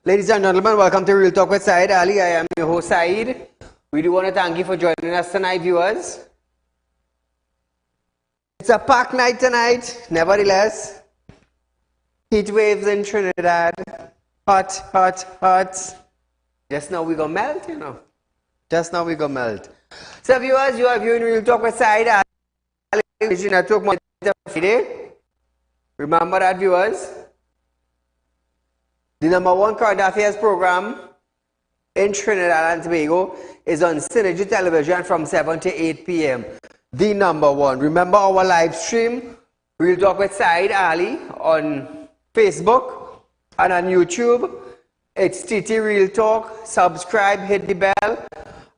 Ladies and gentlemen, welcome to Real Talk with Saieed Ali. I am your host Saeed. We do want to thank you for joining us tonight, viewers. It's a packed night tonight, nevertheless. Heat waves in Trinidad. Hot, hot, hot. Just now we gonna melt, you know. Just now we gonna melt. So viewers, you are viewing Real Talk with Saieed Ali. Network Monday to Friday. Remember that, viewers. The #1 current affairs program in Trinidad and Tobago is on Synergy Television from 7 to 8 p.m. The #1. Remember our live stream, Real Talk with Saieed Ali, on Facebook and on YouTube. It's TT Real Talk. Subscribe, hit the bell,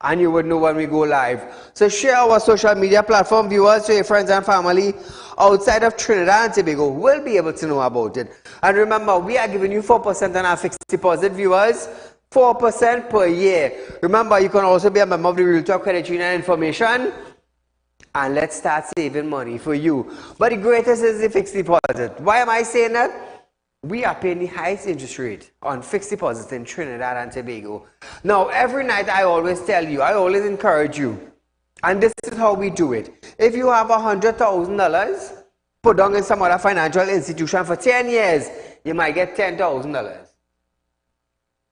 and you would know when we go live. So share our social media platform, viewers, so your friends and family outside of Trinidad and Tobago will be able to know about it. And remember, we are giving you 4% on our fixed deposit, viewers. 4% per year. Remember, you can also be a member of the Real Talk Credit Union information. And let's start saving money for you. But the greatest is the fixed deposit. Why am I saying that? We are paying the highest interest rate on fixed deposits in Trinidad and Tobago. Now, every night I always tell you, I always encourage you, and this is how we do it. If you have $100,000 put down in some other financial institution for 10 years, you might get $10,000.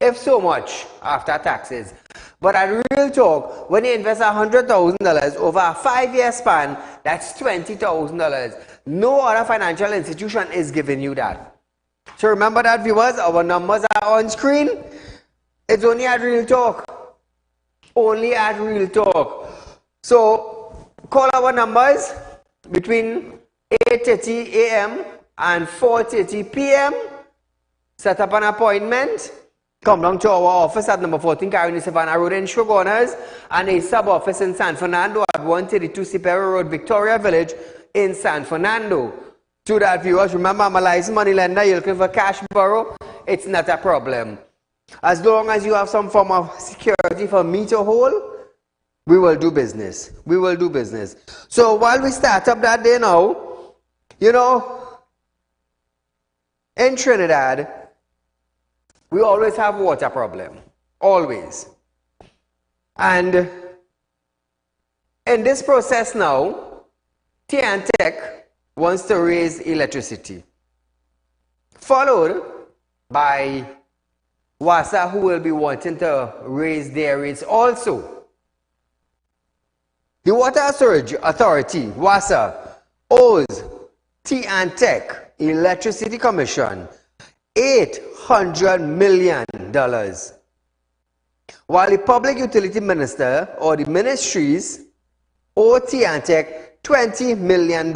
If so much, after taxes. But at Real Talk, when you invest $100,000 over a 5-year span, that's $20,000. No other financial institution is giving you that. So remember that, viewers, our numbers are on screen. It's only at Real Talk. Only at Real Talk. So call our numbers between 8:30 a.m. and 4:30 p.m. Set up an appointment. Come down to our office at number 14 Carolina Savannah Road in Shoguners and a sub-office in San Fernando at 132 Superior Road, Victoria Village in San Fernando. To that, viewers, remember, I'm a licensed money lender. You're looking for cash borrow, it's not a problem. As long as you have some form of security for me to hold, we will do business. We will do business. So while we start up that day now, you know, in Trinidad, we always have water problem. Always. And in this process now, TNTech wants to raise electricity, followed by WASA, who will be wanting to raise their rates also. The Water Storage Authority, WASA, owes TNTech Electricity Commission $800 million, while the Public Utility Minister or the ministries owe TNTech $20 million.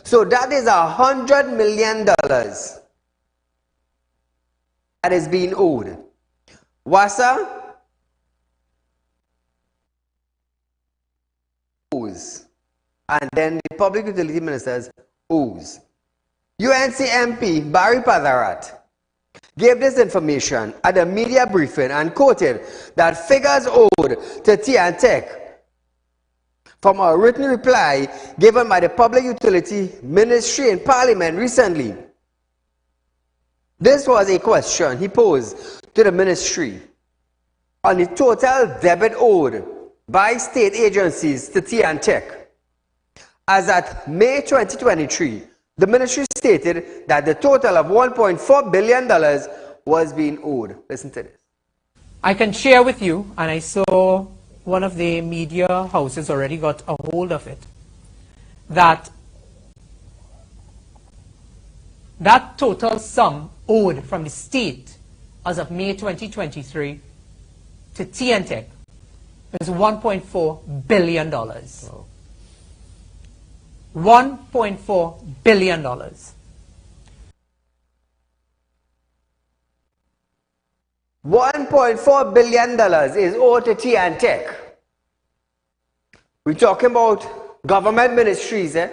So that is $100 million that is being owed. WASA owes, and then the Public Utility Ministers owes. UNC MP Barry Padarat gave this information at a media briefing and quoted that figures owed to TNTech from a written reply given by the Public Utility Ministry in Parliament recently. This was a question he posed to the ministry on the total debit owed by state agencies to TNTech. As at May 2023, the ministry stated that the total of $1.4 billion was being owed. Listen to this. I can share with you, and I saw one of the media houses already got a hold of it, that total sum owed from the state as of May 2023 to TNTech is $1.4 billion. Oh. $1.4 billion. $1.4 billion is owed to TNTech. We're talking about government ministries, eh?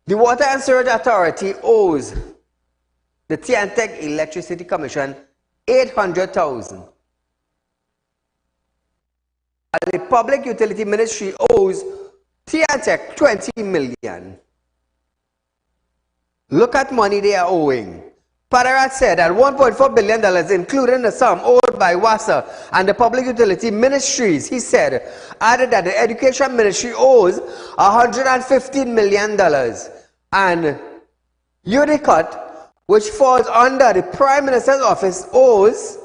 The Water and Storage Authority owes the TNTech Electricity Commission $800,000. The Public Utility Ministry owes TNTech $20 million. Look at money they are owing. Pararat said that $1.4 billion, including the sum owed by WASA and the public utility ministries, he said, added that the education ministry owes $115 million and UDICOT, which falls under the Prime Minister's office, owes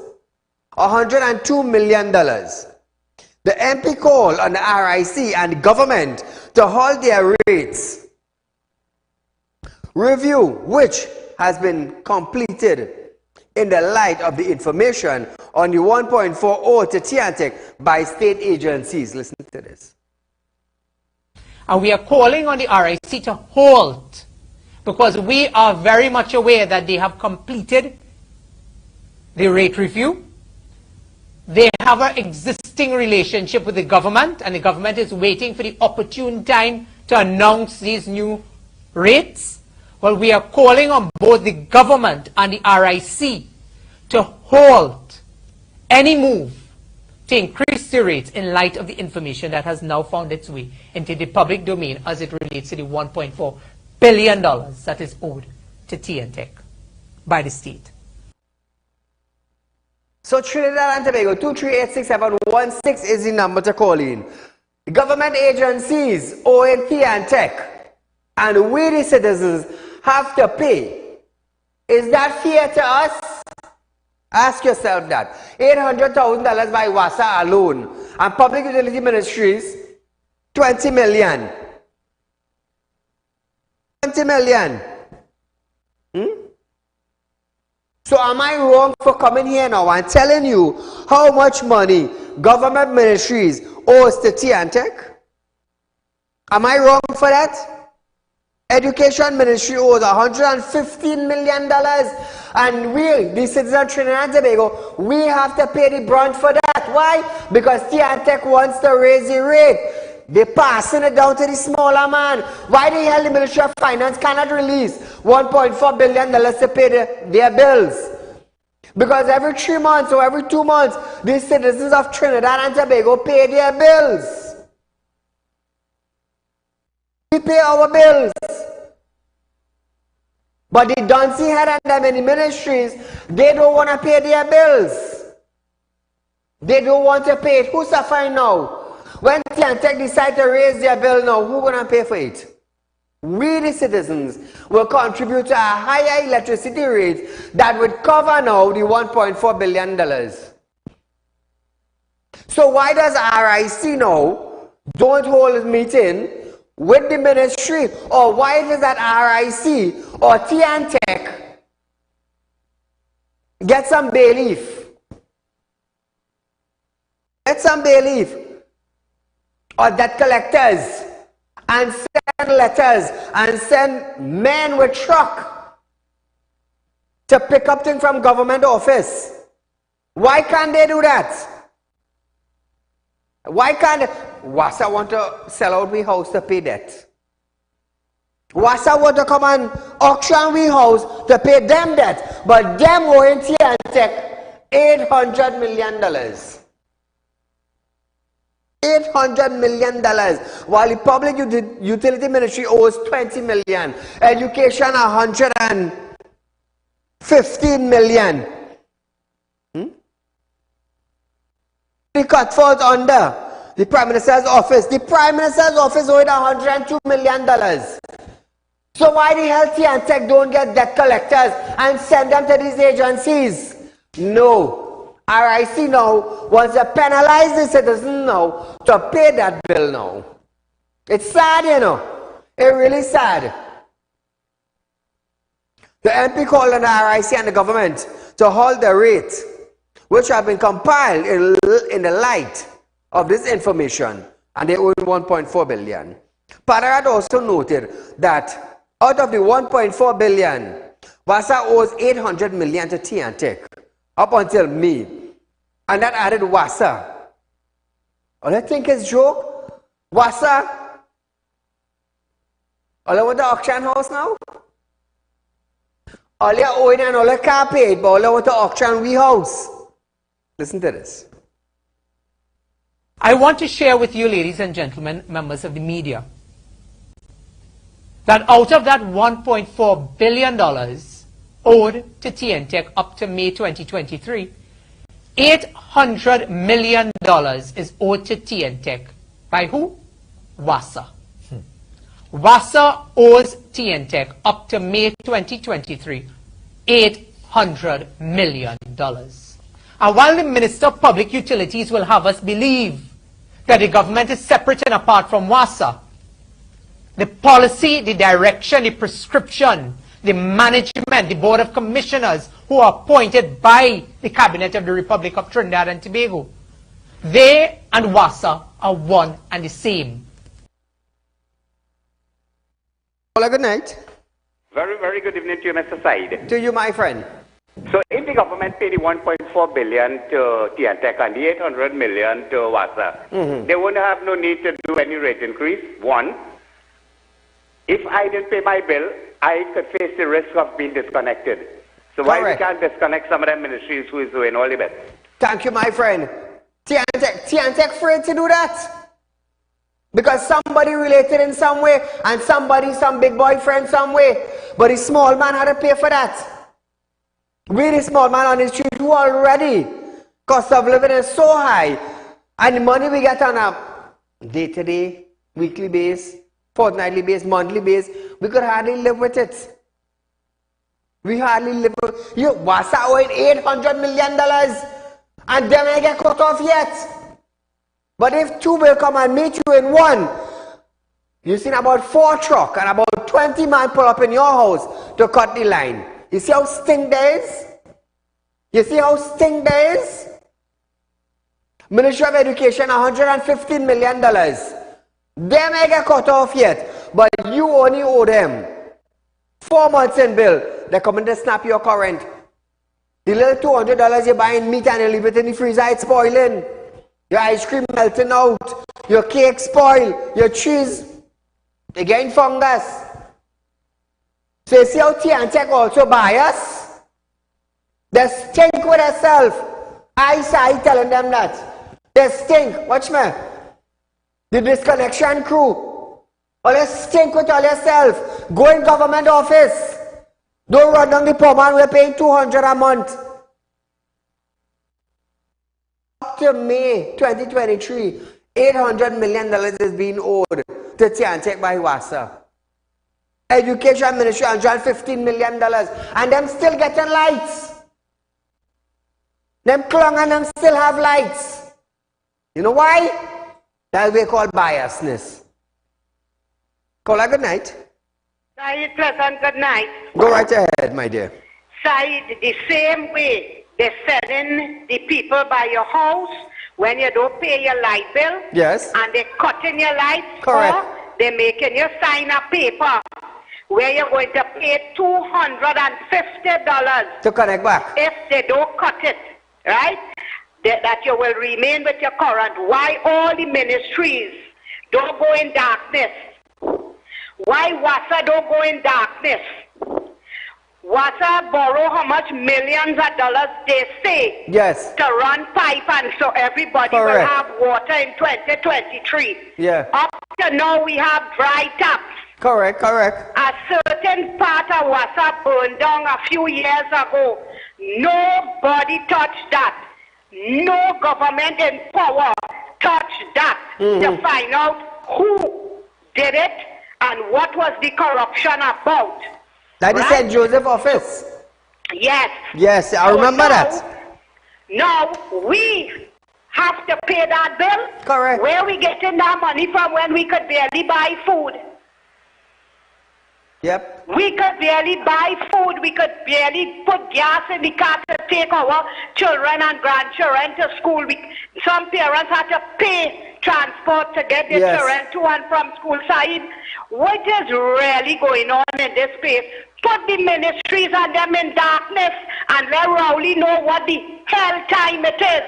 $102 million. The MP called on the RIC and the government to halt their rates review, which has been completed in the light of the information on the 1.40 to TNTEC by state agencies. Listen to this. And we are calling on the RIC to halt, because we are very much aware that they have completed the rate review. They have an existing relationship with the government, and the government is waiting for the opportune time to announce these new rates. Well, we are calling on both the government and the RIC to halt any move to increase the rates in light of the information that has now found its way into the public domain as it relates to the $1.4 billion that is owed to TNTEC by the state. So Trinidad and Tobago, 2386716 is the number to call in. The government agencies owing TNTEC and we the citizens have to pay. Is that fair to us? Ask yourself that. $800,000 by WASA alone and public utility ministries, $20 million. $20 million. So am I wrong for coming here now and telling you how much money government ministries owes to TNTEC? Am I wrong for that? Education ministry owes $115 million, and we, the citizens of Trinidad and Tobago, we have to pay the brunt for that. Why? Because TNTEC wants to raise the rate. They're passing it down to the smaller man. Why the hell the Ministry of Finance cannot release $1.4 billion to pay their bills? Because every 3 months or every 2 months, the citizens of Trinidad and Tobago pay their bills. We pay our bills. But the Duncy head and them in the ministries, they don't want to pay their bills. They don't want to pay it. Who's suffering now? When TNTEC decide to raise their bill now, who's going to pay for it? We, the citizens, will contribute to a higher electricity rate that would cover now the $1.4 billion. So why does RIC now don't hold a meeting with the ministry, or why it is that RIC or TNTEC get some bailiff? Get some bailiff or debt collectors and send letters and send men with truck to pick up things from government office. Why can't they do that? Why can't they? WASA want to sell out we house to pay debt. WASA want to come and auction we house to pay them debt. But them owing TNTEC $800 million. $800 million, while the public utility ministry owes $20 million. Education $115 million. The cut falls under the Prime Minister's office. The Prime Minister's office owed $102 million. So why the hell TNTEC don't get debt collectors and send them to these agencies? No. RIC now wants to penalize the citizen now to pay that bill now. It's sad, you know. It's really sad. The MP called on the RIC and the government to halt the rate, which have been compiled in the light of this information, and they owe $1.4 billion. Pararat also noted that out of the $1.4 billion, WASA owes $800 million to TNTEC up until May, and that added WASA. All I think is joke. WASA, all I want the auction house now. All you owing and all you can't pay it, but all I want the auction we house. Listen to this. I want to share with you, ladies and gentlemen, members of the media, that out of that $1.4 billion owed to TNTech up to May 2023. $800 million is owed to TNTech. By who? WASA. WASA owes TNTech up to May 2023 $800 million. And while the Minister of Public Utilities will have us believe that the government is separate and apart from WASA, the policy, the direction, the prescription, the management, the Board of Commissioners who are appointed by the Cabinet of the Republic of Trinidad and Tobago, they and WASA are one and the same. Well, good night. Very, very good evening to you, Mr. Said. To you, my friend. So if the government paid the 1.4 billion to TNTech and the 800 million to WASA, they wouldn't have no need to do any rate increase. One, if I didn't pay my bill, I could face the risk of being disconnected. So why we can't disconnect some of them ministries who is doing all the best? Thank you, my friend. TNTech afraid to do that? Because somebody related in some way, and somebody, some big boyfriend some way. But the small man had to pay for that. We, the small man on the street, who already cost of living is so high, and the money we get on a day-to-day, weekly base, fortnightly base, monthly base, we could hardly live with it. We hardly live with it. You, WASA owing $800 million, and them ain't get cut off yet. But if two will come and meet you in one, you've seen about 4 trucks and about 20 men pull up in your house to cut the line. You see how stink there is? You see how stink there is? Ministry of Education, $115 million. They may get cut off yet, but you only owe them 4 months in bill. They're coming to snap your current. The little $200 you're buying meat and you leave it in the freezer, it's spoiling. Your ice cream melting out. Your cake spoil. Your cheese, they getting fungus. So you see how TNTech also bias? They stink with themselves. I say telling them that. They stink. Watch me. The disconnection crew. All you stink with all yourself. Go in government office. Don't run down the poor man. We're paying $200 a month. Up to May 2023, $800 million is being owed to TNTech by WASA. Education Ministry, $115 million. And them still getting lights. Them clung and them still have lights. You know why? That's what we call biasness. Caller, good night. Said, pleasant good night. Go right ahead, my dear. Said, the same way they're sending the people by your house when you don't pay your light bill. Yes. And they're cutting your lights. Correct. Or they're making you sign a paper where you're going to pay $250 to connect back. If they don't cut it, right? That you will remain with your current. Why all the ministries don't go in darkness? Why WASA don't go in darkness? WASA borrow how much millions of dollars they say to run pipe, and so everybody will have water in 2023. Yeah. Up to now we have dry taps. Correct. A certain part of WASA burned down a few years ago. Nobody touched that. No government in power touched that to find out who did it and what was the corruption about. That is St. Joseph office. Yes. Yes, I remember that. Now we have to pay that bill. Correct. Where are we getting that money from when we could barely buy food? Yep. We could barely buy food. We could barely put gas in the car to take our children and grandchildren to school. Some parents had to pay transport to get their children to and from school. Said, what is really going on in this place? Put the ministries and them in darkness and let Rowley know what the hell time it is.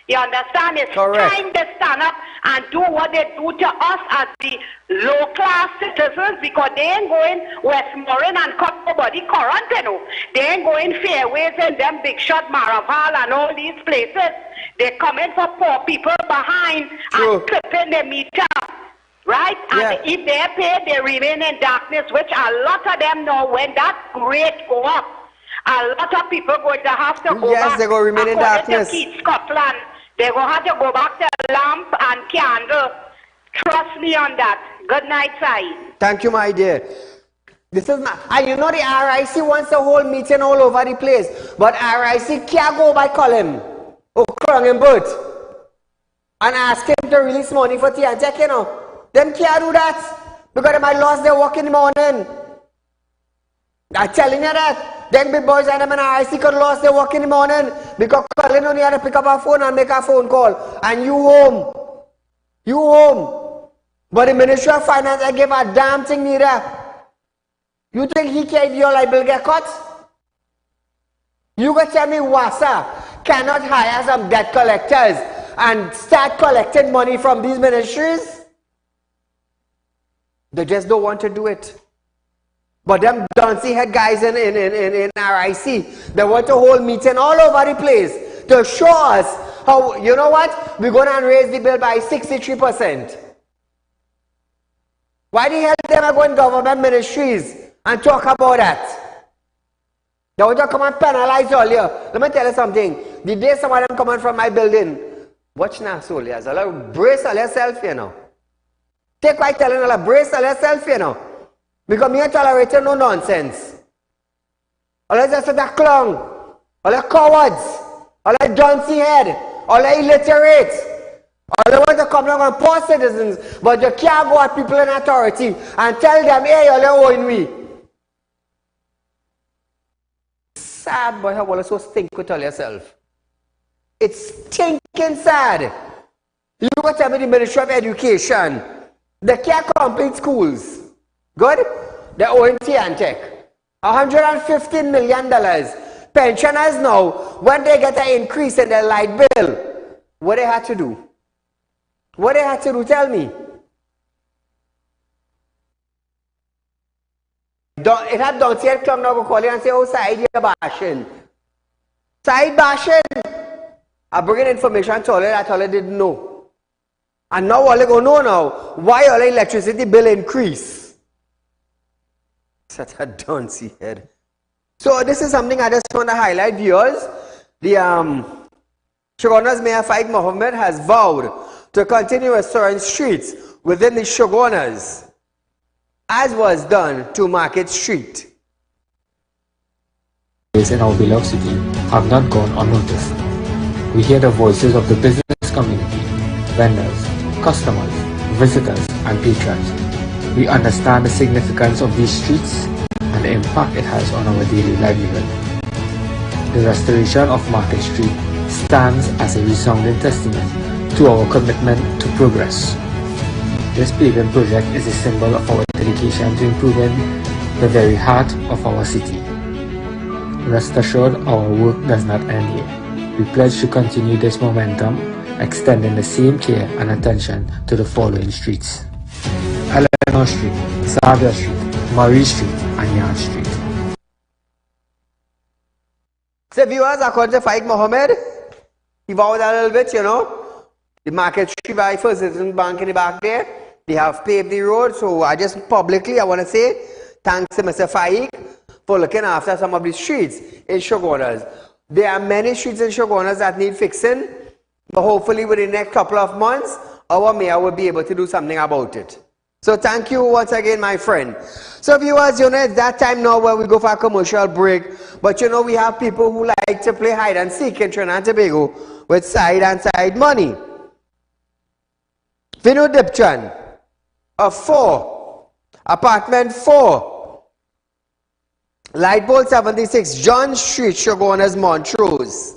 You understand? It's time to stand up and do what they do to us as the low-class citizens, because they ain't going Westmoreland and cut nobody current, you know. They ain't going Fairways and them Big Shot, Maraval and all these places. They're coming for poor people behind and clipping the meter. Right? And if they pay, they remain in darkness, which a lot of them know when that rate go up. A lot of people going to have to go back. Yes, they're going to remain in darkness. According to Keith Scotland, they're going to have to go back to lamp and candle. Trust me on that. Good night, Saeed. Thank you, my dear. This is not, and you know the RIC wants to hold meeting all over the place, but RIC can't go by Colin or Krungenbert and ask him to release money for TNTech, you know. Them can't do that because they might lose their work in the morning. I'm telling you that. Them big boys and them in RIC could lose their work in the morning because Colin only had to pick up a phone and make a phone call. And you home. You home. But the Ministry of Finance, I give a damn thing neither. You think he can, your liable get cut? You can tell me WASA cannot hire some debt collectors and start collecting money from these ministries? They just don't want to do it. But them Dancy head guys in RIC, they want to hold meeting all over the place to show us how, you know what, we're going to raise the bill by 63%. Why the hell them are going government ministries and talk about that? They want to come and penalize all you. Let me tell you something. The day some of them coming from my building, watch now, soldiers. Brace all yourself, you know. Take quite telling all, brace all yourself, you know. Because me ain't tolerating no nonsense. All just a clown. All the cowards. All the duncy head. All the illiterate. All they want to come along and poor citizens, but you can't go at people in authority and tell them, hey, you're owing me. Sad, but how also stink with all yourself. It's stinking sad. You go tell me the Ministry of Education, they can't complete schools. Good? They're owing TNTech. $115 million. Pensioners now, when they get an increase in their light bill, what they had to do? What they had to do, tell me. It had Don Said come now go call you and say, oh, Saeed, you're bashing. Saeed bashing. I bring in information to all that all didn't know. And now all they go know now, why all the electricity bill increase? Such a duncy head. So this is something I just want to highlight, viewers. The Shogunas Mayor Saeed Mohammed has vowed to continue restoring streets within the Shogunas, as was done to Market Street. In our beloved city have not gone unnoticed. We hear the voices of the business community, vendors, customers, visitors, and patrons. We understand the significance of these streets and the impact it has on our daily livelihood. The restoration of Market Street stands as a resounding testament to our commitment to progress. This paving project is a symbol of our dedication to improving the very heart of our city. Rest assured, our work does not end here. We pledge to continue this momentum, extending the same care and attention to the following streets: Eleanor Street, Xavier Street, Marie Street, and Yard Street. So viewers, according to Saeed Mohammed, he vowed a little bit, you know. The Market Street by First Citizen Bank in the back there, they have paved the road. So I just publicly, I want to say, thanks to Mr. Saeed for looking after some of the streets in Shogunas. There are many streets in Shogunas that need fixing, but hopefully within the next couple of months, our mayor will be able to do something about it. So thank you once again, my friend. So viewers, you know, it's that time now where we go for a commercial break. But you know, we have people who like to play hide and seek in Trinidad and Tobago with side and side money. Vinu Dipchan, of 4, apartment 4, Lightpole 76, John Street, Shogunas, Montrose.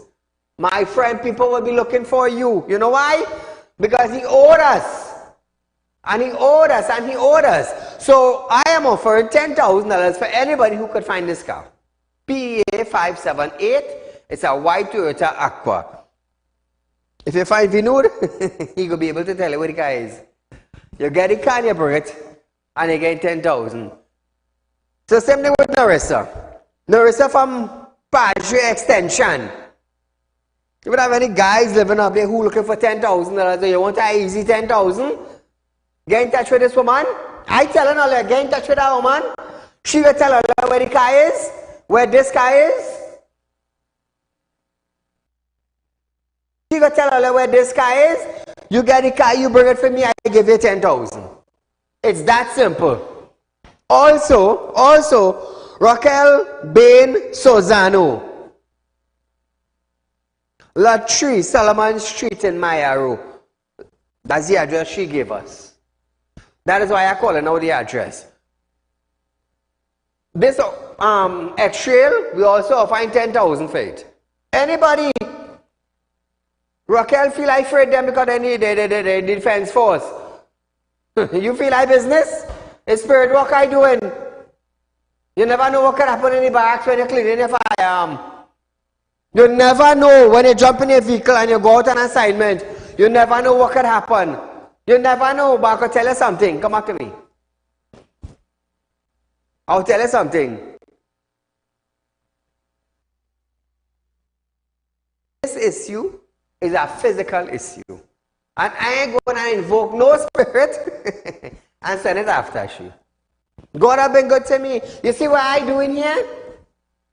My friend, people will be looking for you. You know why? Because he owed us. And he owed us, and he owed us. So I am offering $10,000 for anybody who could find this car. PA 578. It's a white Toyota Aqua. If you find Vinud, he will be able to tell you what the car is. You get the car and you bring it, and you get 10,000. So same thing with Narissa. Narissa from Padre Extension. You would have any guys living up there who looking for $10,000. So you want an easy 10,000? Get in touch with this woman. I tell her, get in touch with that woman. She will tell her where the car is, where this car is. She go tell her where this car is. You get the car, you bring it for me, I give you 10,000. It's that simple. Also, Raquel Bain Sozano. Lot 3, Solomon Street in Mayaro. That's the address she gave us. That is why I call it now the address. This X-Trail, we also find 10,000 for it. Anybody? Raquel feel like afraid them because they need the defense force. You feel like business? It's spirit work I doing. You never know what can happen in the barracks when you're cleaning your firearm. You never know when you jump in your vehicle and you go out on assignment. You never know what could happen. You never know, but I could tell you something. Come back to me. I'll tell you something. This issue is a physical issue. And I ain't going to invoke no spirit and send it after you. God have been good to me. You see what I doing here?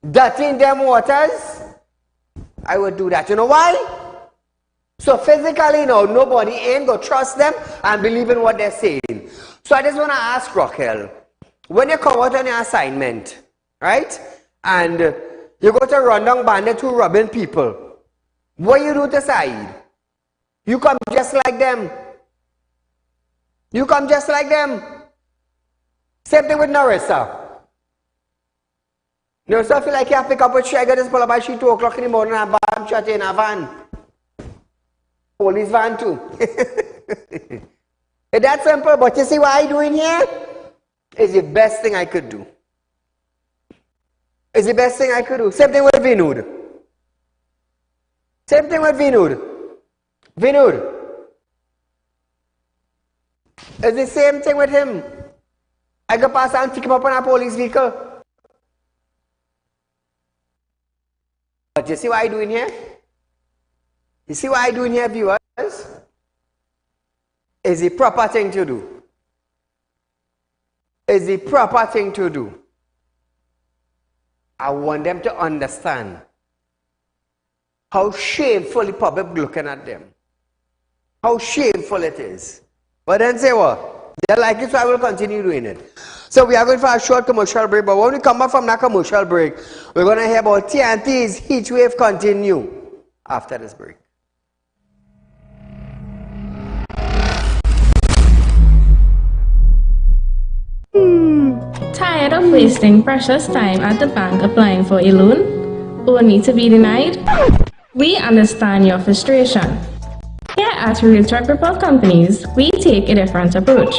Dirtying them waters. I would do that. You know why? So physically now, nobody ain't going to trust them and believe in what they're saying. So I just want to ask Raquel, when you come out on your assignment, right? And you go to run down bandits who robbing people. What you do to Saieed? You come just like them. You come just like them. Same thing with Narissa. Narissa feel like you have to pick up a tree. I got this pull up by 2 o'clock in the morning and bam, shut in a van. Police van too. It's that simple, but you see what I doing here? It's the best thing I could do. It's the best thing I could do. Same thing with Vinud. Same thing with Vinud. Vinud. It's the same thing with him. I go past and pick him up on a police vehicle. But you see what I doing here? You see what I doing here, viewers? Is the proper thing to do. Is the proper thing to do. I want them to understand how shameful the public looking at them. How shameful it is. But then say what? They like it, so I will continue doing it. So we are going for a short commercial break, but when we come back from that commercial break, we're going to hear about TNT's heat wave continue after this break. Tired of wasting precious time at the bank applying for a loan, only to be denied? We understand your frustration. Here at Realtor Group of Companies, we take a different approach.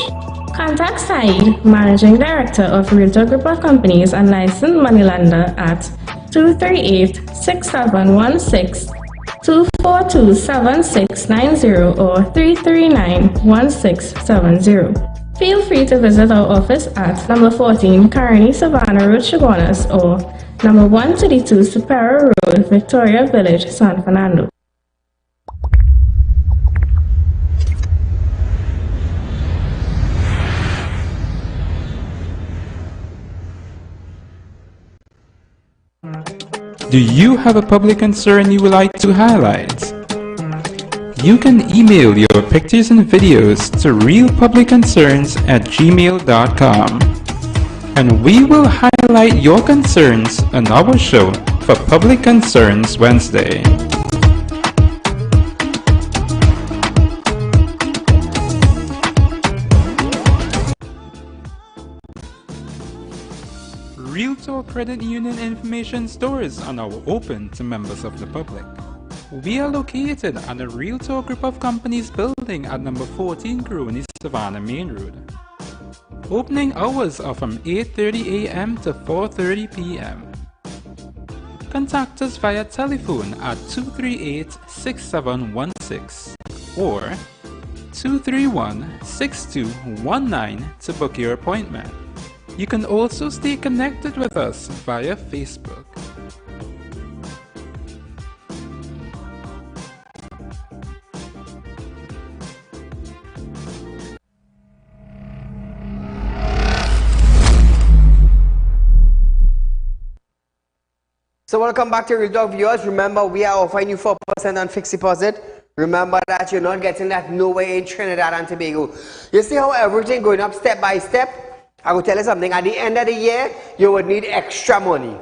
Contact Saieed, Managing Director of Realtor Group of Companies and licensed moneylender at 238-6716, 242-7690 or 339-1670. Feel free to visit our office at number 14 Carney Savannah Road, Chaguanas, or number 132 Superior Road, Victoria Village, San Fernando. Do you have a public concern you would like to highlight? You can email your pictures and videos to realpublicconcerns@gmail.com, and we will highlight your concerns on our show for Public Concerns Wednesday. Realtor Credit Union information stores are now open to members of the public. We are located at the Realtor Group of Companies building at number 14 Caroni Savannah Main Road. Opening hours are from 8:30 a.m. to 4:30 p.m. Contact us via telephone at 238-6716 or 231-6219 to book your appointment. You can also stay connected with us via Facebook. So welcome back to Real Talk viewers. Remember, we are offering you 4% on fixed deposit. Remember that you're not getting that nowhere in Trinidad and Tobago. You see how everything going up step by step? I will tell you something. At the end of the year, you would need extra money.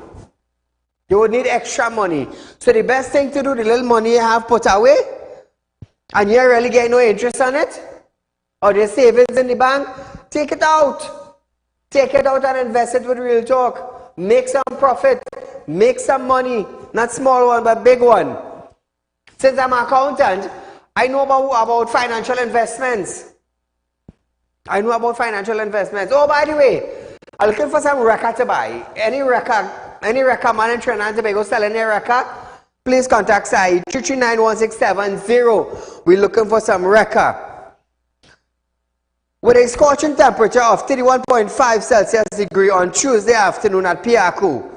You would need extra money. So the best thing to do, the little money you have put away, and you're really getting no interest on it, or there's savings in the bank, take it out. Take it out and invest it with Real Talk. Make some profit. Make some money. Not small one, but big one. Since I'm an accountant, I know about financial investments. I know about financial investments. Oh, by the way, I'm looking for some record to buy. Any record man in Trinidad and Tobago selling a record, please contact Saieed 3391670. We're looking for some record. With a scorching temperature of 31.5 Celsius degree on Tuesday afternoon at Piaco,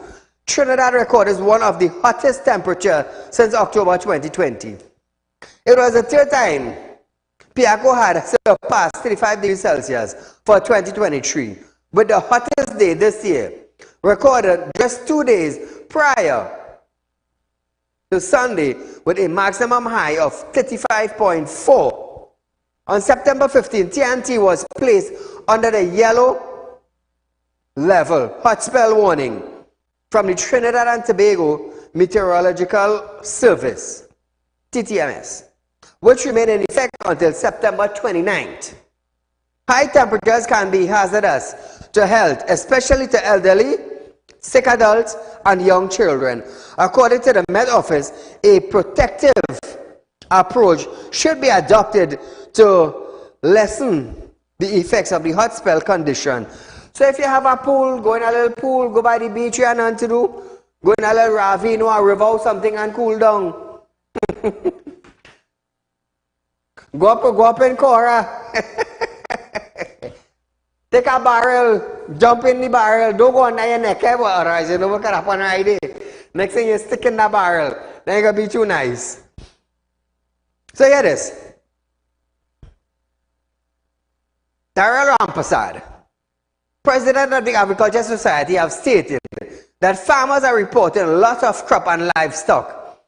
Trinidad recorded one of the hottest temperatures since October 2020. It was the third time Piaco had surpassed 35 degrees Celsius for 2023, with the hottest day this year recorded just 2 days prior to Sunday with a maximum high of 35.4. On September 15, TNT was placed under the yellow level hot spell warning from the Trinidad and Tobago Meteorological Service, TTMS, which remained in effect until September 29th. High temperatures can be hazardous to health, especially to elderly, sick adults, and young children. According to the Met Office, a protective approach should be adopted to lessen the effects of the hot spell condition. So if you have a pool, go in a little pool, go by the beach, you have nothing to do, go in a little ravine or a river or something and cool down. go up in Cora. Take a barrel, jump in the barrel, don't go under your neck, otherwise you know what can happen right there. Next thing you stick in the barrel, then it's going to be too nice. So hear this. Darrell Rampasad, president of the Agriculture Society, have stated that farmers are reporting loss of crop and livestock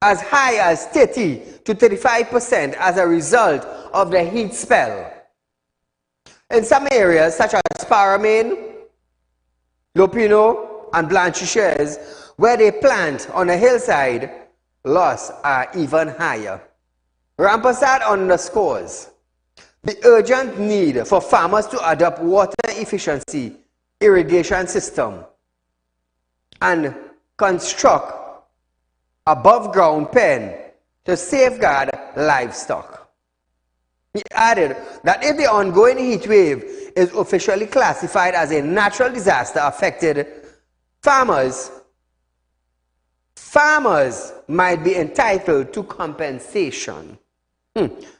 as high as 30 to 35% as a result of the heat spell. In some areas, such as Paramain, Lopino, and Blanchisseuse, where they plant on a hillside, loss are even higher. Rampasad underscores the urgent need for farmers to adopt water efficiency irrigation system and construct above ground pen to safeguard livestock. He added that if the ongoing heat wave is officially classified as a natural disaster affected farmers might be entitled to compensation.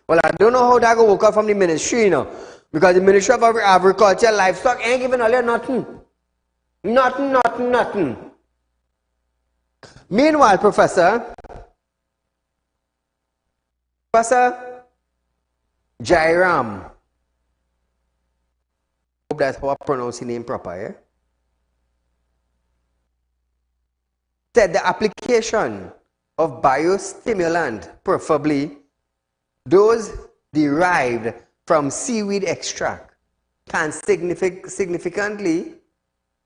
Well, I don't know how that will work out from the ministry, you know, because the Ministry of Agriculture and Livestock ain't giving all nothing. Nothing. Meanwhile, Professor Jairam, hope that's how I pronounce his name proper, yeah? Said the application of biostimulant, preferably those derived from seaweed extract, can significantly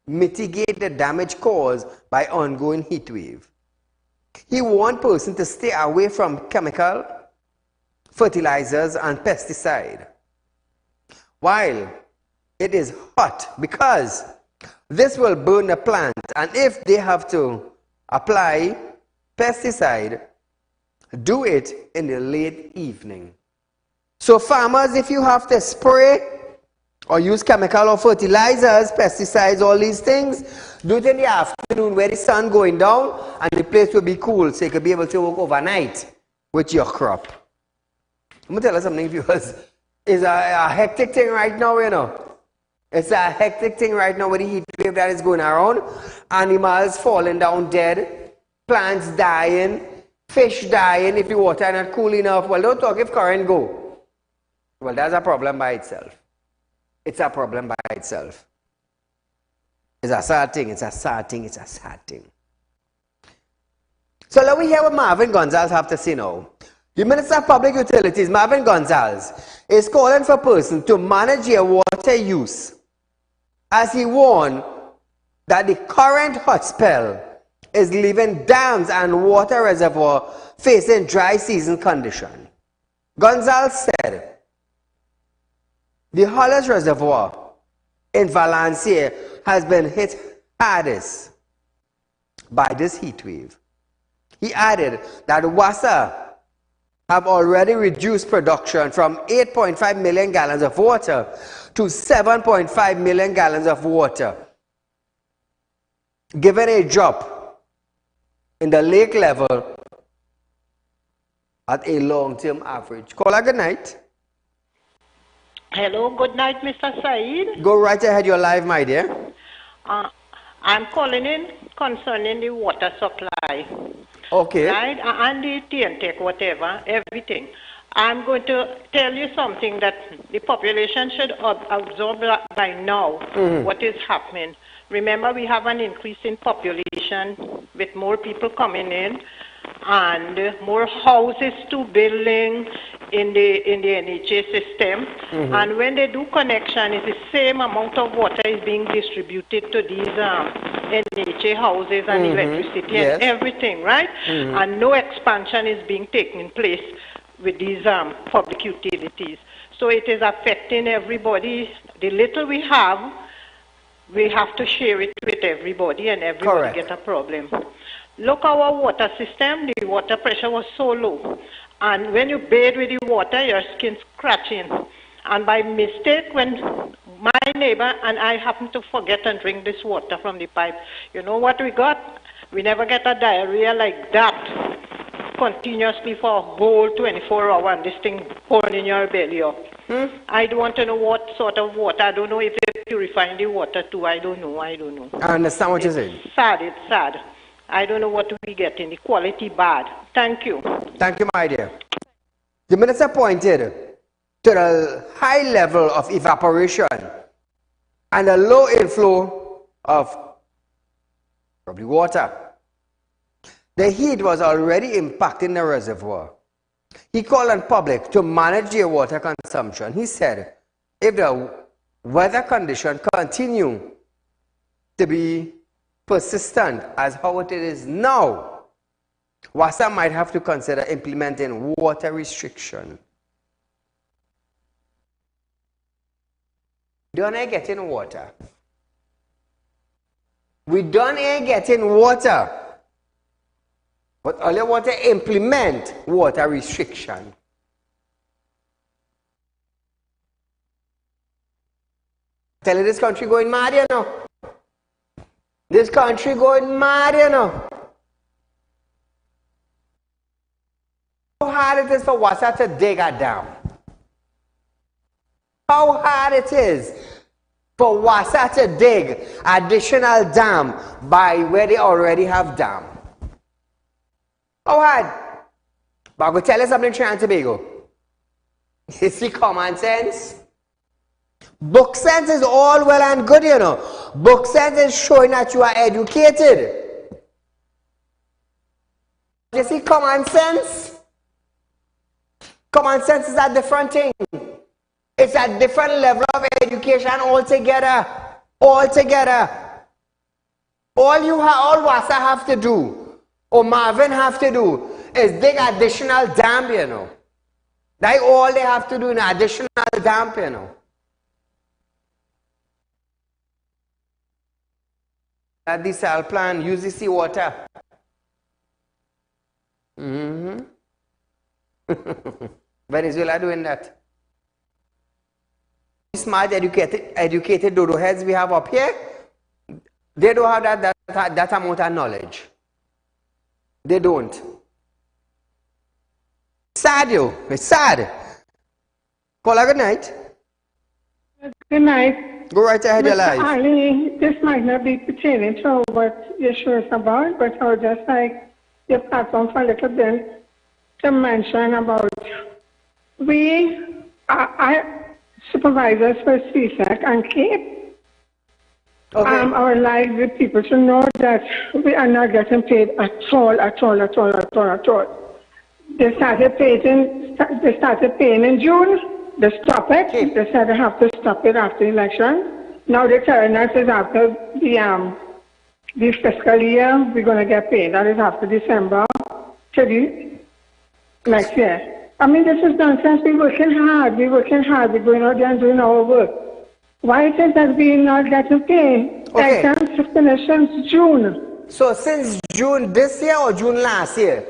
mitigate the damage caused by ongoing heat wave. He warned persons to stay away from chemical, fertilizers, and pesticide while it is hot, because this will burn the plant, and if they have to apply pesticide, do it in the late evening. So farmers, if you have to spray or use chemical or fertilizers, pesticides, all these things, do it in the afternoon where the sun going down and the place will be cool, so you can be able to work overnight with your crop. I'm going to tell you something, viewers. It's a hectic thing right now, you know. It's a hectic thing right now with the heat wave that is going around. Animals falling down dead, plants dying, fish dying if the water is not cool enough. Well, don't talk if current go. Well, that's a problem by itself. It's a problem by itself. It's a sad thing, it's a sad thing, it's a sad thing. So let me hear what Marvin Gonzalez have to say now. The Minister of Public Utilities, Marvin Gonzalez, is calling for persons to manage their water use, as he warned that the current hot spell is leaving dams and water reservoirs facing dry season condition. Gonzalez said, the Hollis Reservoir in Valencia has been hit hardest by this heat wave. He added that WASA have already reduced production from 8.5 million gallons of water to 7.5 million gallons of water, given a drop in the lake level at a long-term average. Caller, good night. Hello, good night, Mr. Saeed. Go right ahead, you're live, my dear. I'm calling in concerning the water supply. Okay. Right? And the TNTech, whatever, everything. I'm going to tell you something that the population should absorb by now, what is happening. Remember, we have an increase in population with more people coming in and more houses to building in the NHA system. And when they do connection, it's the same amount of water is being distributed to these NHA houses and electricity and everything, right? And no expansion is being taken place with these public utilities. So it is affecting everybody. The little we have to share it with everybody, and everybody get a problem. Look, our water system, the water pressure was so low. And when you bathe with the water, your skin's scratching. And by mistake, when my neighbor and I happened to forget and drink this water from the pipe, you know what we got? We never get a diarrhea like that continuously for a whole 24 hours, and this thing pouring in your belly up. I don't want to know what sort of water. I don't know if they're purifying the water too. I don't know. I understand what you're saying. It's sad. I don't know what we get in. The quality bad. Thank you. Thank you, my dear. The minister pointed to the high level of evaporation and a low inflow of probably water. The heat was already impacting the reservoir. He called on public to manage their water consumption. He said, if the weather conditions continue to be persistent as how it is now, WASA might have to consider implementing water restriction. Don't ain't getting water. We don't ain't getting water. But all you want to implement water restriction. Tell you this country going mad, you know. This country going mad, you know. How hard it is for WASA to dig a dam. How hard it is for WASA to dig additional dam by where they already have dam. How hard? But I'm going to tell you something, Trinidad and Tobago. You see common sense? Book sense is all well and good, you know. Book sense is showing that you are educated. You see common sense? Common sense is a different thing. It's a different level of education altogether. Altogether. All WASA have to do, or Marvin have to do, is dig additional dam, you know. That's all they have to do, in additional dam, you know. At the cell plan, use the seawater. Venezuela doing that. Smart, educated dodo heads we have up here, they don't have that amount of knowledge. They don't. Sad, yo. It's sad. Caller, good night. Good night. Go right ahead, you're live. Mr. Ali, this might not be pertaining to what your show is about, but I would just like your platform for a little bit to mention about I supervisors for CSEC and CAPE. Okay. I would like the people to know that we are not getting paid at all. They started paying in June. They stopped it. Okay. They said they have to stop it after the election. Now they're telling us it's after the fiscal year we're going to get paid. That is after December to the next year. I mean, this is nonsense. We're working hard. We're going out there and doing our work. Why is it that we're not getting paid? Okay. Exams to finish since June. So since June this year or June last year?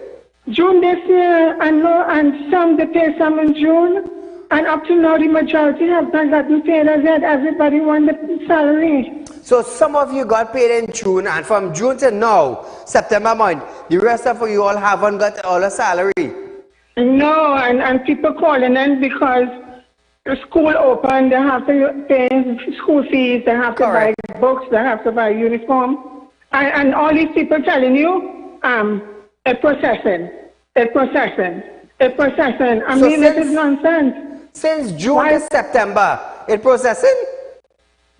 June this year, and some they pay some in June, and up to now the majority have not gotten paid as yet. Everybody wants the salary. So some of you got paid in June, and from June to now, September month, the rest of you all haven't got all the salary. No, and people calling in because the school open, they have to pay school fees, they have to buy books, they have to buy uniform, and all these people telling you, it's processing. I mean, this is nonsense. Since June to September, it's processing?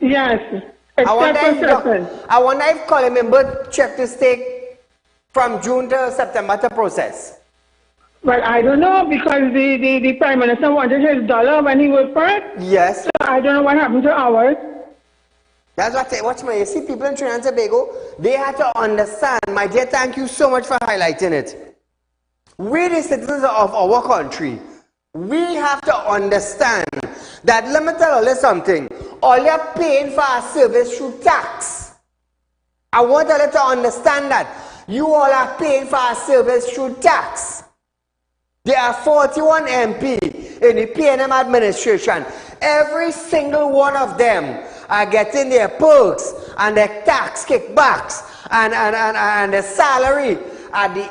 Yes, it's processing. I wonder if calling member check this take from June to September to process. Well, I don't know, because the Prime Minister wanted his dollar when he worked for it. Yes. So I don't know what happened to ours. That's what watch me. You see, people in Trinidad and Tobago, they have to understand. My dear, thank you so much for highlighting it. We, the citizens of our country, we have to understand that, let me tell you something, all you're paying for our service through tax. I want you to understand that. You all are paying for our service through tax. There are 41 MP in the PNM administration. Every single one of them are getting their perks and their tax kickbacks and their salary at the,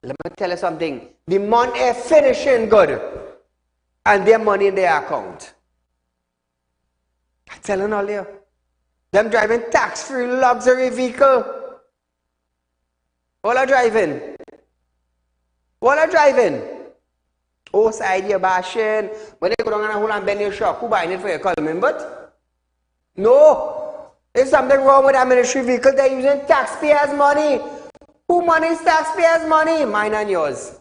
let me tell you something, the month is finishing good and their money in their account. I'm telling all you, them driving tax-free luxury vehicle. All are driving. What are driving? Oh, side your bashing. When they go down and hold and bend your shop, who buying it for your column, but? No. There's something wrong with that military vehicle. They're using taxpayers' money. Who money is taxpayers' money? Mine and yours.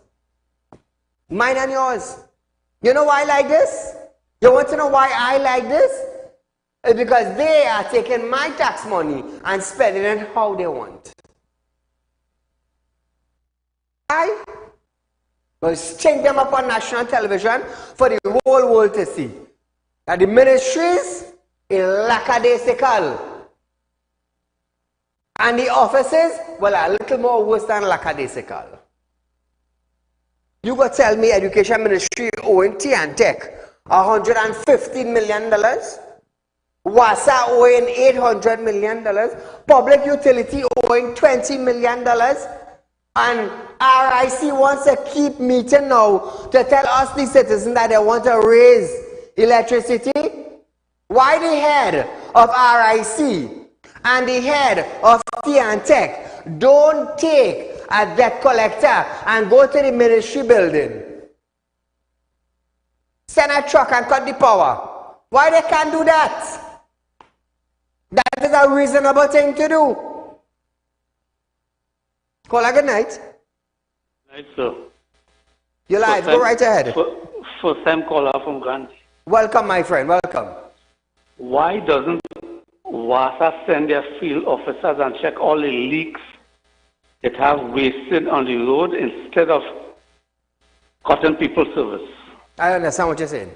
Mine and yours. You know why I like this? You want to know why I like this? It's because they are taking my tax money and spending it how they want. Why? We'll stink them up on national television for the whole world to see. That the ministries is lackadaisical. And the offices, well, a little more worse than lackadaisical. You go tell me education ministry owing T&Tech $115 million, WASA owing $800 million, public utility owing $20 million, and RIC wants to keep meeting now to tell us, the citizens, that they want to raise electricity. Why the head of RIC and the head of T&Tech don't take a debt collector and go to the ministry building? Send a truck and cut the power. Why they can't do that? That is a reasonable thing to do. Call a good night. Right, sir. You're live. Go right ahead. First time caller from Grant. Welcome, my friend. Welcome. Why doesn't WASA send their field officers and check all the leaks that have wasted on the road instead of cutting people's service? I understand what you're saying.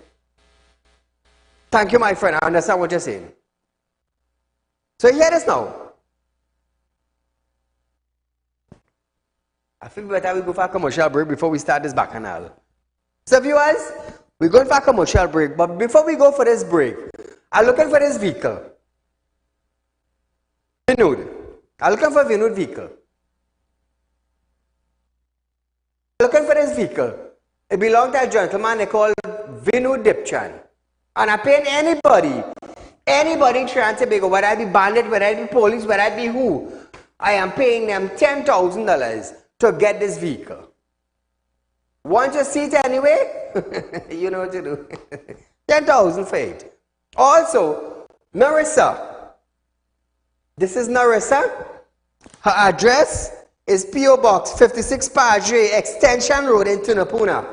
Thank you, my friend. I understand what you're saying. So hear this now. I feel better we go for a commercial break before we start this bacchanal. So viewers, we're going for a commercial break, but before we go for this break, I'm looking for this vehicle. Vinod. I'm looking for a Vinod vehicle. I'm looking for this vehicle. It belongs to a gentleman they call Vinod Dipchan. And I'm paying anybody in Trinidad and Tobago, whether I be bandit, whether I be police, whether I be who, I am paying them $10,000 to get this vehicle. Want your seat anyway? You know what to do. $10,000 for it. Also, Marissa, This is Narissa. Her address is P.O. Box 56 Padre, Extension Road in Tunapuna.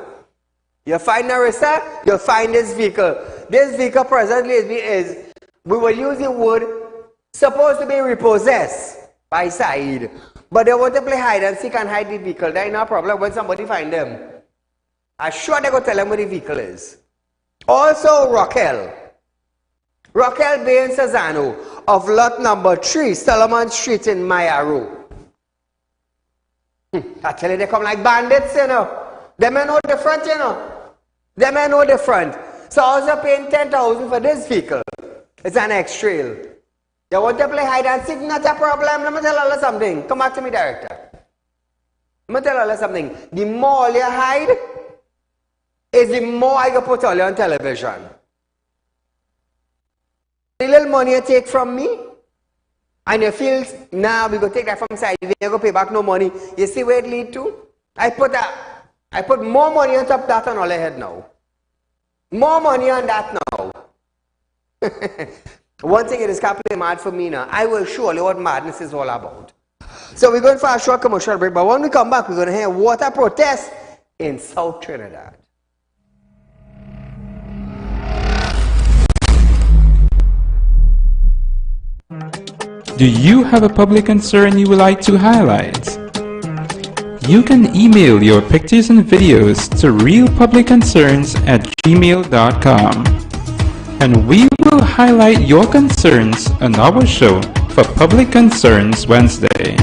You'll find Narissa, you'll find this vehicle. This vehicle presently is we will use the word supposed to be repossessed by Saeed. But they want to play hide and seek and hide the vehicle. There is no problem when somebody find them. I'm sure they're going to tell them where the vehicle is. Also, Raquel Bain Sazano of lot number 3, Solomon Street in Mayaro. I tell you, they come like bandits, you know. They may know the front, you know. They may know the front. So also paying 10,000 for this vehicle. It's an X-Trail. They want to play hide and seek, not a problem. Let me tell you something. Come back to me, director. Let me tell you something. The more you hide, is the more I can put all you on television. The little money you take from me, and you feel, now we go take that from side, we go pay back no money. You see where it lead to? I put more money on top of that on all ahead now. More money on that now. One thing, it is capital mad for me now. I will show you what madness is all about. So we're going for a short commercial break, but when we come back, we're going to hear water protest in South Trinidad. Do you have a public concern you would like to highlight? You can email your pictures and videos to realpublicconcerns@gmail.com, and we will highlight your concerns on our show for Public Concerns Wednesday.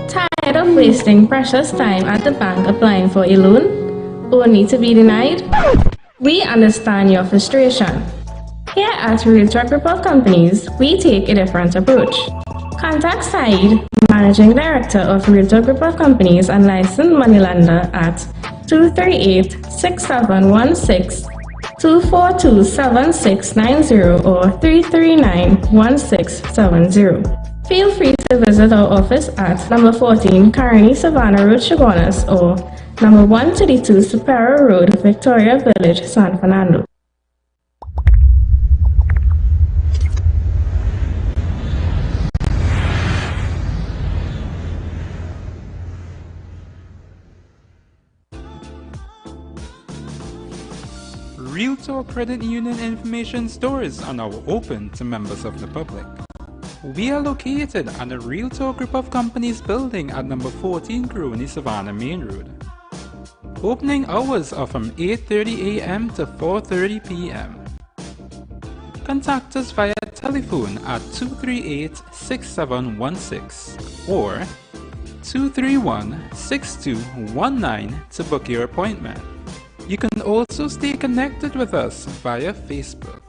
Tired of wasting precious time at the bank applying for a loan? Only to be denied? We understand your frustration. Here at Realtor Group of Companies, we take a different approach. Contact Saeed, Managing Director of Realtor Group of Companies and licensed moneylender at 238-6716, 242-7690 or 339-1670. Feel free to visit our office at number 14 Carney Savannah Road, Chaguanas, or number 132 Superior Road, Victoria Village, San Fernando. Realtor Credit Union information stores are now open to members of the public. We are located at the Realtor Group of Companies building at number 14 Crony Savannah Main Road. Opening hours are from 8:30 a.m. to 4:30 p.m. Contact us via telephone at 238-6716 or 231-6219 to book your appointment. You can also stay connected with us via Facebook.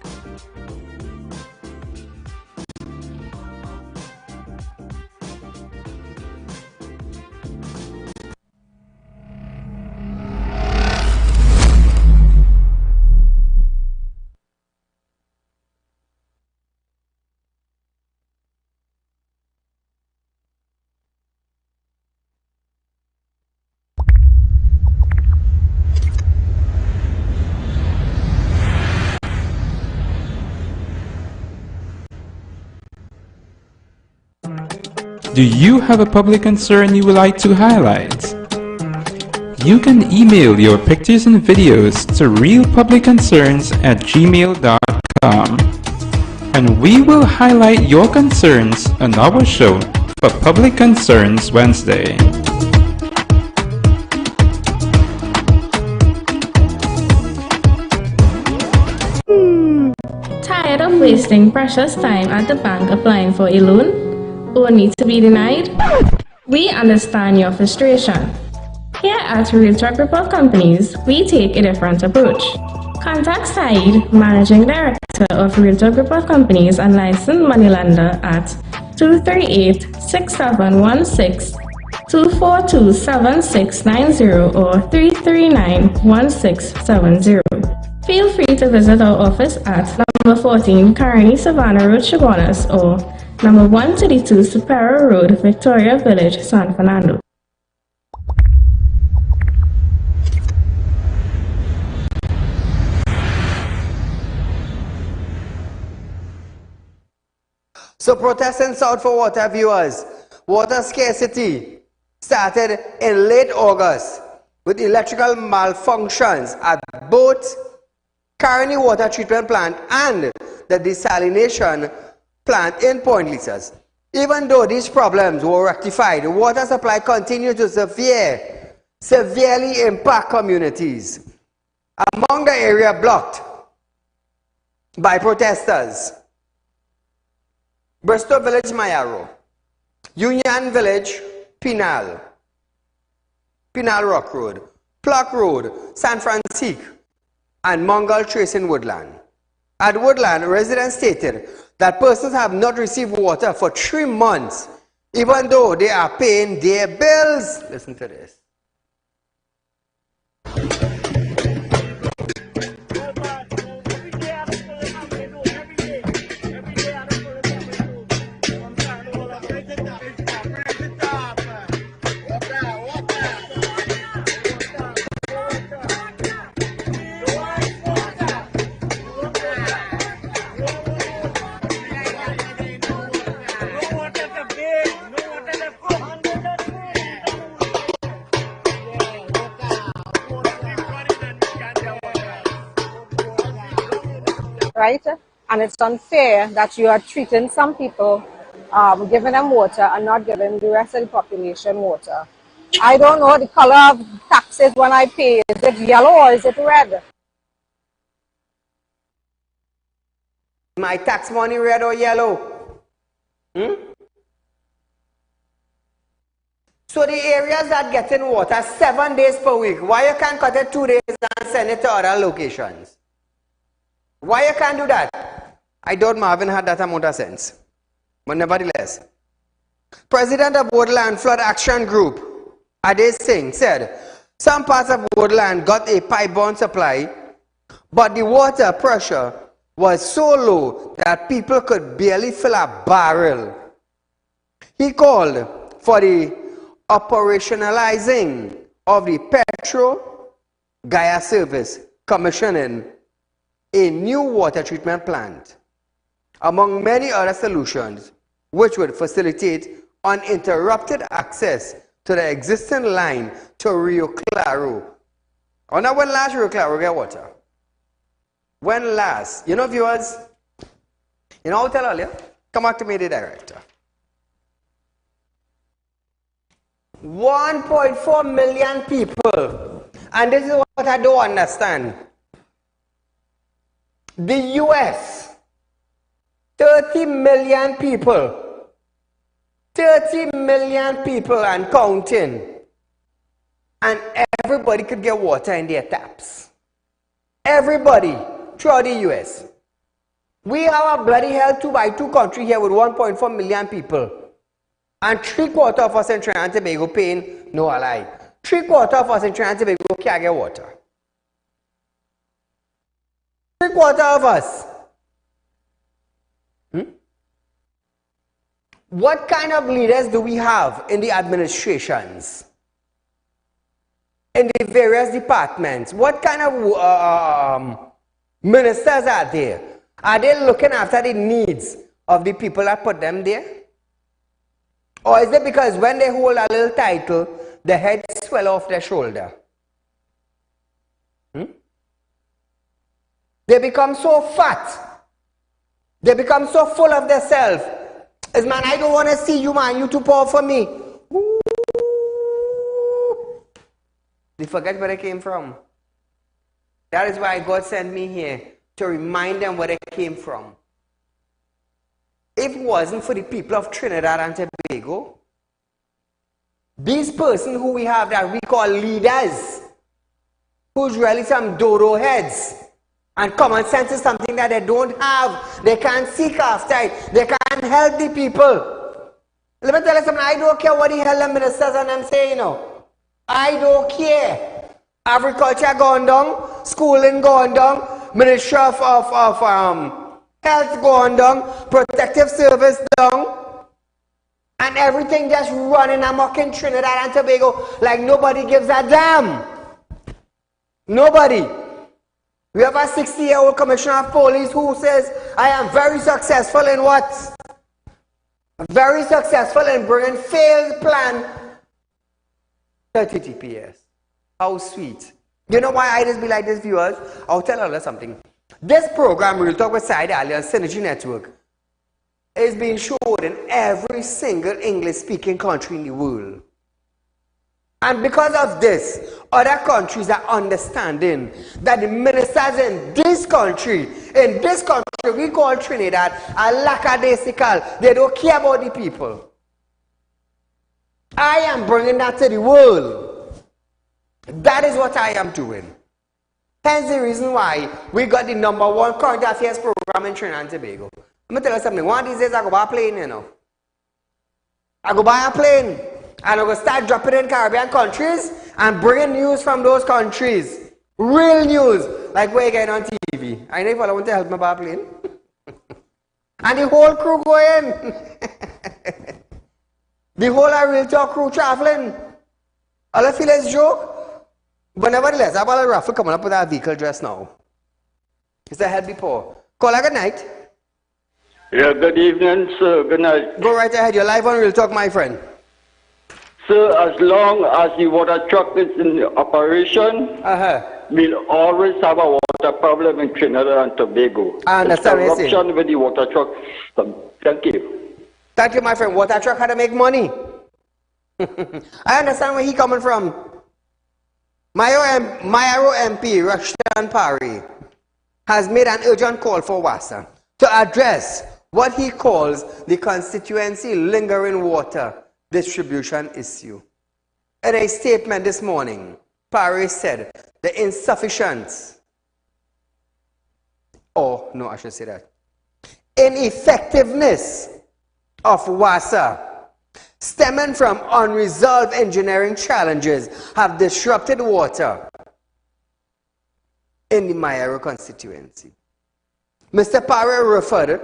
Do you have a public concern you would like to highlight? You can email your pictures and videos to realpublicconcerns@gmail.com, and we will highlight your concerns on our show for Public Concerns Wednesday. Tired of wasting precious time at the bank applying for a loan? Only to be denied? We understand your frustration. Here at Realtor Group of Companies, we take a different approach. Contact Saeed, Managing Director of Realtor Group of Companies and licensed moneylender at 238-6716, 242-7690 or 339-1670. Feel free to visit our office at number 14 Carney Savannah Road, Chaguanas, or number 132 Superior Road, Victoria Village, San Fernando. So protests in South for water, viewers. Water scarcity started in late August with electrical malfunctions at both Caroni water treatment plant and the desalination plant in Point Lisas. Even though these problems were rectified, the water supply continued to severely impact communities. Among the area blocked by protesters: Bristol Village, Mayaro; Union Village, Pinal Rock Road; Pluck Road, San Francisco; and Mongol Trace in Woodland. At Woodland, residents stated that persons have not received water for 3 months, even though they are paying their bills. Listen to this. Right? And it's unfair that you are treating some people, giving them water and not giving the rest of the population water. I don't know the color of taxes when I pay. Is it yellow or is it red? My tax money red or yellow? So the areas that getting water 7 days per week, why you can't cut it 2 days and send it to other locations? Why you can't do that? I don't know, I haven't had that amount of sense. But nevertheless, President of Woodland Flood Action Group, Ade Singh, said some parts of Woodland got a pipe-borne supply, but the water pressure was so low that people could barely fill a barrel. He called for the operationalizing of the Petro Gaia service, commissioning a new water treatment plant, among many other solutions, which would facilitate uninterrupted access to the existing line to Rio Claro. Oh, now when last Rio Claro get water? When last? You know, viewers, you know, I'll tell earlier, come back to me, the director. 1.4 million people, and this is what I don't understand. The US, 30 million people, 30 million people and counting, and everybody could get water in their taps. Everybody throughout the US. We have a bloody hell 2x2 country here with 1.4 million people, and 3/4 of us in Trinidad and Tobago paying no lie. 3/4 of us in Trinidad and Tobago can't get water. 3/4 of us. What kind of leaders do we have in the administrations? In the various departments? What kind of ministers are there? Are they looking after the needs of the people that put them there? Or is it because when they hold a little title, the head swell off their shoulder? They become so fat. They become so full of themselves. As man, I don't want to see you, man. You too powerful for me. Ooh. They forget where they came from. That is why God sent me here, to remind them where they came from. If it wasn't for the people of Trinidad and Tobago, these persons who we have that we call leaders, who's really some dodo heads, and common sense is something that they don't have. They can't seek after it. They can't help the people. Let me tell you something. I don't care what the hell the ministers and them say, you know. I don't care. Agriculture gone down, schooling gone down, Ministry of Health gone down, protective service down, and everything just running amok in Trinidad and Tobago like nobody gives a damn. Nobody. We have a 60-year-old commissioner of police who says, I am very successful in what? Very successful in bringing failed plan to TTPS. How sweet. You know why I just be like this, viewers? I'll tell you something. This program, Real Talk with Saieed Ali on Synergy Network, is being shown in every single English-speaking country in the world. And because of this, other countries are understanding that the ministers in this country we call Trinidad, are lackadaisical. They don't care about the people. I am bringing that to the world. That is what I am doing. Hence the reason why we got the #1 current affairs program in Trinidad and Tobago. I'm going to tell you something. One of these days I go buy a plane, you know. I go buy a plane. And I'm going to start dropping in Caribbean countries and bringing news from those countries. Real news. Like we're getting on TV. I know if I want to help me buy a plane. And the whole crew going. The whole Real Talk crew traveling. All I feel is joke. But nevertheless, I've got a raffle coming up with our vehicle dress now. It's a head before. Caller, good night. Yeah, good evening, sir. Good night. Go right ahead. You're live on Real Talk, my friend. Sir, as long as the water truck is in operation, we'll always have a water problem in Trinidad and Tobago. I understand what you're saying. Corruption with the water truck. Thank you. Thank you, my friend. Water truck had to make money. I understand where he's coming from. Mayaro MP, Rashtan Pari, has made an urgent call for WASA to address what he calls the constituency lingering water distribution issue. In a statement this morning, Pari said the ineffectiveness of WASA stemming from unresolved engineering challenges have disrupted water in the Mayaro constituency. Mr. Pari referred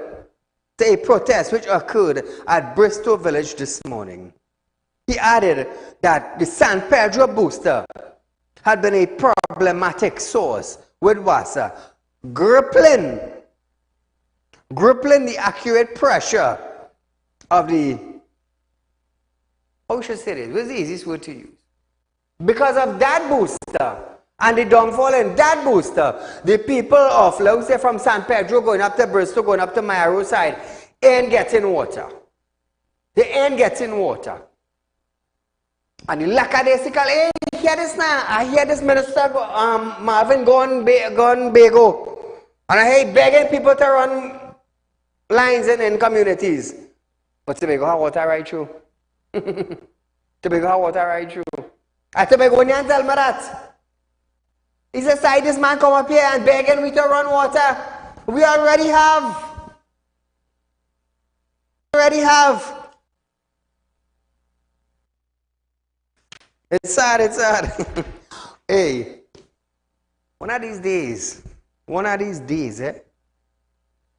to a protest which occurred at Bristol Village this morning. He added that the San Pedro booster had been a problematic source with WASA, gripping the accurate pressure of the, how should I say this? What's the easiest word to use? Because of that booster and the downfall in that booster, the people of, let's say, from San Pedro going up to Bristol, going up to Mayaro side, ain't getting water. They ain't getting water. And the lackadaisical, hey, hear this now. I hear this minister, Marvin, gone Bago. And I hate begging people to run lines in communities. But Tobago have water right through. Tobago have water right through. And Tobagonian tell me that. He says, "Side this man come up here and begging we to run water. We already have. It's sad, it's sad." Hey, one of these days,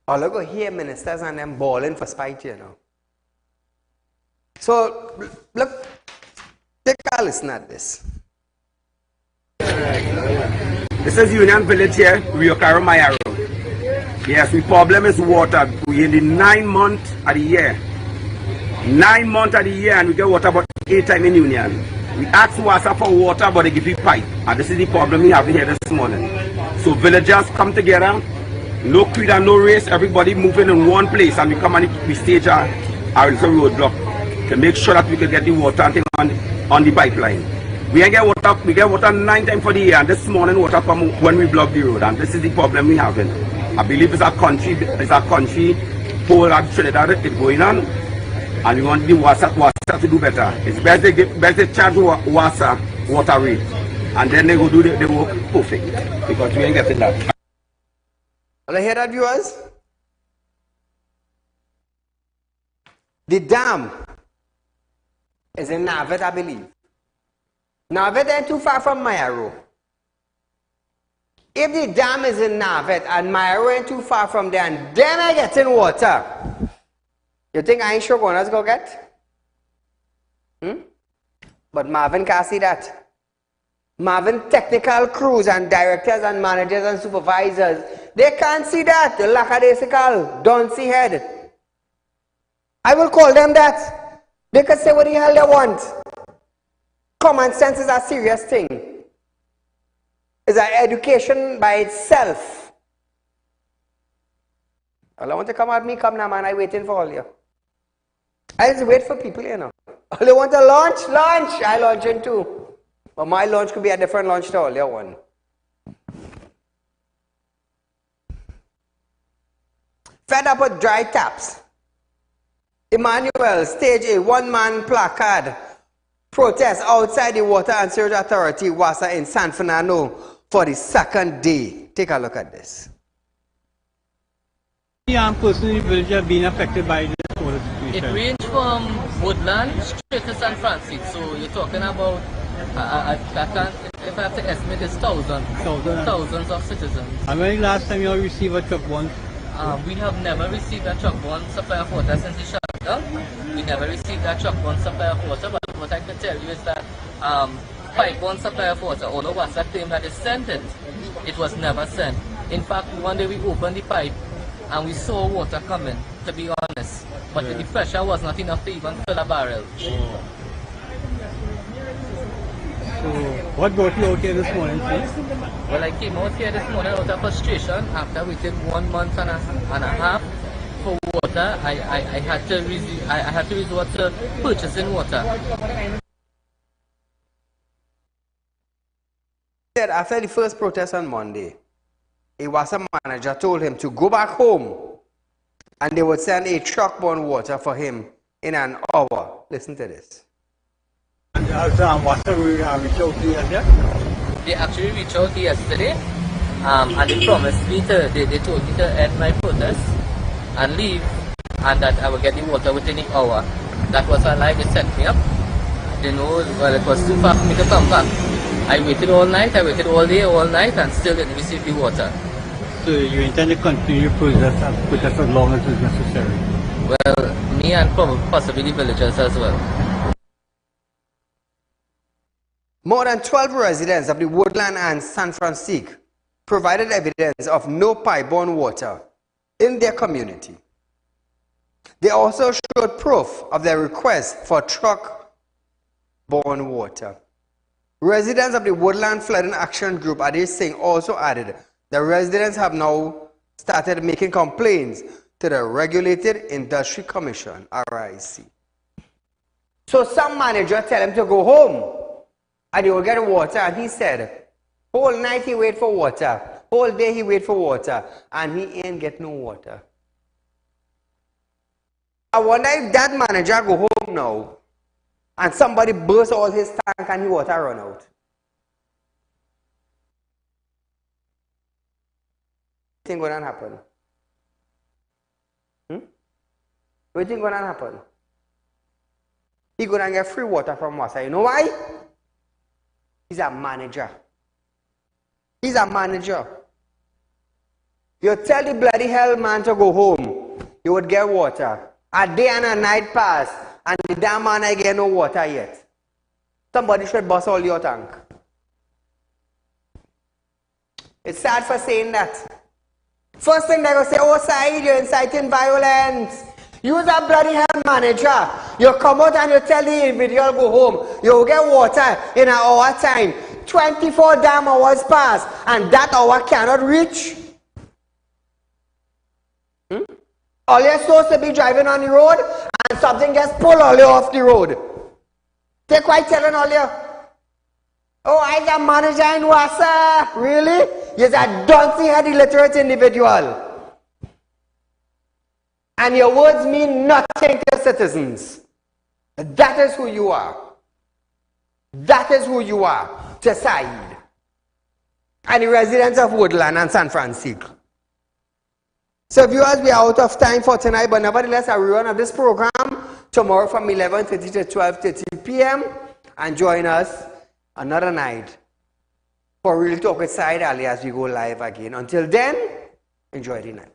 I'll go hear ministers and them bawling for spite, you know. So, look, take a listen at this. This is Union Village here, Riocaro Mayaro. Yes, the problem is water. We in the 9 months of the year. 9 months of the year and we get water about 8 times in Union. We ask WASA for water but they give you pipe. And this is the problem we have here this morning. So villagers come together, no creed and no race, everybody moving in one place and we come and we stage our little roadblock to make sure that we can get the water and thing on the pipeline. We get water 9 times for the year and this morning water come when we block the road and this is the problem we having. I believe it's a country whole of Trinidad is going on and we want the WASA to do better. It's best they charge WASA water rate and then they go do the work perfect because we ain't getting that. Will I hear that, viewers? The dam is in Navet, I believe. Navet ain't too far from Mayaro. If the dam is in Navet and Mayaro ain't too far from there and them are getting water, you think I ain't sure going to go get? But Marvin can't see that. Marvin technical crews and directors and managers and supervisors, they can't see that. The lackadaisical, don't see head. I will call them that. They can say what the hell they want. Common sense is a serious thing. It's an education by itself. All I want to come at me, come now, man. I'm waiting for all you. I just wait for people, you know. All they want to launch, launch. I launch in too. But my launch could be a different launch to all you one. Fed up with dry taps. Emmanuel, stage a one-man placard protest outside the Water and Sewage Authority, WASA, in San Fernando for the second day. Take a look at this. I'm personally villager being affected by this water situation. It ranged from Woodland straight to San Francisco. So you're talking about, if I have to estimate, it's thousands of citizens. And when last time you received a truck-borne? We have never received a truck-borne supply of water since the shutdown. We never received a truck-borne supply of water, but what I can tell you is that pipe-borne supply of water, although WASA claimed that it sent it, it was never sent. In fact, one day we opened the pipe and we saw water coming, to be honest. But the pressure was not enough to even fill a barrel. So, what brought you out here this morning, please? Well, I came out here this morning out of frustration after waiting 1 month and a half for water. I had to resort to purchasing water. After the first protest on Monday, a WASA manager told him to go back home and they would send a truck-borne water for him in an hour. Listen to this. And WASA reached out to you yesterday? They actually reached out yesterday and they promised me they told me to end my protest and leave and that I would get the water within an hour. That was a lie. They set me up. They know, well, it was too far for me to come back. I waited all night, I waited all day, all night, and still didn't receive the water. So you intend to continue protest as long as it's necessary? Well, me and possibly the villagers as well. More than 12 residents of the Woodland and San Francisco provided evidence of no pipe-borne water in their community. They also showed proof of their request for truck-borne water. Residents of the Woodland Flooding Action Group, Ade Singh, also added that residents have now started making complaints to the Regulated Industry Commission, RIC. So some manager tell him to go home and he will get water, and he said, whole night he wait for water, whole day he wait for water, and he ain't get no water. I wonder if that manager go home now and somebody burst all his tank and his water run out. What do you think going to happen? What do you think going to happen? He going to get free water from WASA. You know why? He's a manager. He's a manager. You tell the bloody hell man to go home, you would get water. A day and a night pass, and the damn man I get no water yet. Somebody should bust all your tank. It's sad for saying that. First thing they're going to say, oh, Saeed, you're inciting violence. You're a bloody hell manager. You come out and you tell the individual go home. You'll get water in an hour time. 24 damn hours pass, and that hour cannot reach. All you're supposed to be driving on the road, and something gets pulled all you off the road. They're quite telling all you, oh, I'm a manager in WASA. Really? You're a donkey-head illiterate individual. And your words mean nothing to citizens. That is who you are. That is who you are to Saeed and the residents of Woodland and San Francisco. So viewers, we are out of time for tonight, but nevertheless, a rerun of this program tomorrow from 11:30 to 12:30 p.m. and join us another night for Real Talk with Saieed Ali as we go live again. Until then, enjoy the night.